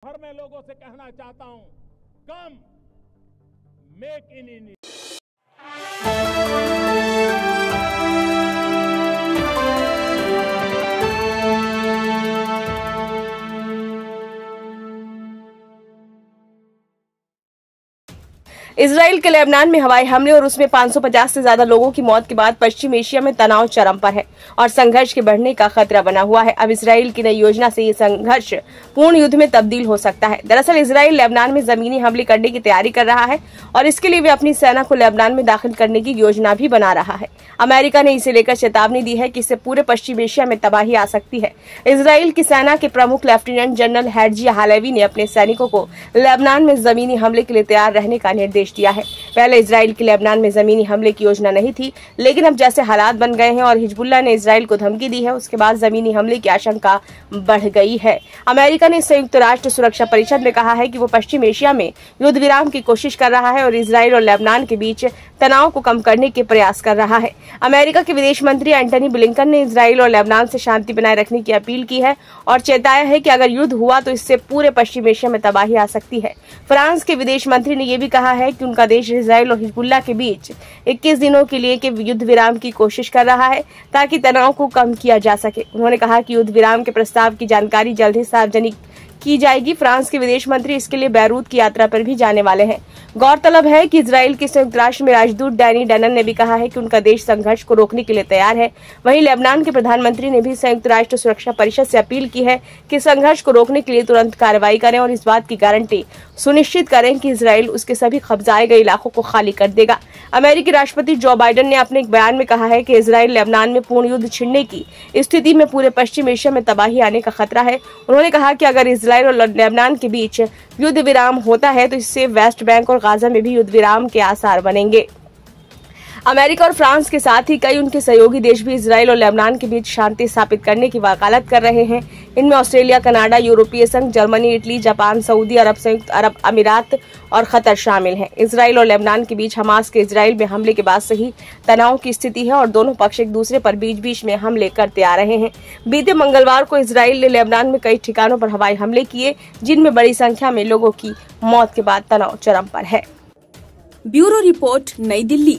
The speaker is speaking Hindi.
भर में लोगों से कहना चाहता हूं, कम मेक इन इंडिया। इजराइल के लेबनान में हवाई हमले और उसमें 550 से ज्यादा लोगों की मौत के बाद पश्चिम एशिया में तनाव चरम पर है और संघर्ष के बढ़ने का खतरा बना हुआ है। अब इजराइल की नई योजना से ये संघर्ष पूर्ण युद्ध में तब्दील हो सकता है। दरअसल इजराइल लेबनान में जमीनी हमले करने की तैयारी कर रहा है और इसके लिए वे अपनी सेना को लेबनान में दाखिल करने की योजना भी बना रहा है। अमेरिका ने इसे लेकर चेतावनी दी है कि इससे पूरे पश्चिम एशिया में तबाही आ सकती है। इजराइल की सेना के प्रमुख लेफ्टिनेंट जनरल हैरजी हालेवी ने अपने सैनिकों को लेबनान में जमीनी हमले के लिए तैयार रहने का निर्देश दिया है। पहले इजराइल की लेबनान में जमीनी हमले की योजना नहीं थी, लेकिन अब जैसे हालात बन गए हैं और हिजबुल्लाह ने इजराइल को धमकी दी है, उसके बाद जमीनी हमले की आशंका बढ़ गई है। अमेरिका ने संयुक्त राष्ट्र सुरक्षा परिषद में कहा है कि वो पश्चिम एशिया में युद्ध विराम की कोशिश कर रहा है और इजराइल और लेबनान के बीच तनाव को कम करने के प्रयास कर रहा है। अमेरिका के विदेश मंत्री एंटनी ब्लिंकन ने इजराइल और लेबनान से शांति बनाए रखने की अपील की है और चेताया है कि अगर युद्ध हुआ तो इससे पूरे पश्चिम एशिया में तबाही आ सकती है। फ्रांस के विदेश मंत्री ने यह भी कहा है कि उनका देश इजराइल और हिजबुल्लाह के बीच 21 दिनों के लिए के युद्ध विराम की कोशिश कर रहा है ताकि तनाव को कम किया जा सके। उन्होंने कहा कि युद्ध विराम के प्रस्ताव की जानकारी जल्द ही सार्वजनिक की जाएगी। फ्रांस के विदेश मंत्री इसके लिए बैरूत की यात्रा पर भी जाने वाले हैं। गौरतलब है कि इजराइल के संयुक्त राष्ट्र में राजदूत डैनी डनन ने भी कहा है कि उनका देश संघर्ष को रोकने के लिए तैयार है। वहीं लेबनान के प्रधानमंत्री ने भी संयुक्त राष्ट्र सुरक्षा परिषद से अपील की है कि संघर्ष को रोकने के लिए तुरंत कार्रवाई करें और इस बात की गारंटी सुनिश्चित करें कि इजराइल उसके सभी कब्जाए गए इलाकों को खाली कर देगा। अमेरिकी राष्ट्रपति जो बाइडेन ने अपने एक बयान में कहा है कि इजराइल लेबनान में पूर्ण युद्ध छिड़ने की स्थिति में पूरे पश्चिम एशिया में तबाही आने का खतरा है। उन्होंने कहा कि अगर इजराइल और लेबनान के बीच युद्ध विराम होता है तो इससे वेस्ट बैंक और गाजा में भी युद्ध विराम के आसार बनेंगे। अमेरिका और फ्रांस के साथ ही कई उनके सहयोगी देश भी इजराइल और लेबनान के बीच शांति स्थापित करने की वकालत कर रहे हैं। इनमें ऑस्ट्रेलिया, कनाडा, यूरोपीय संघ, जर्मनी, इटली, जापान, सऊदी अरब, संयुक्त अरब अमीरात और कतर शामिल हैं। इजराइल और लेबनान के बीच हमास के इजराइल में हमले के बाद से ही तनाव की स्थिति है और दोनों पक्ष एक दूसरे पर बीच बीच में हमले करते आ रहे हैं। बीते मंगलवार को इजराइल ने लेबनान में कई ठिकानों पर हवाई हमले किए, जिनमें बड़ी संख्या में लोगों की मौत के बाद तनाव चरम पर है। ब्यूरो रिपोर्ट, नई दिल्ली।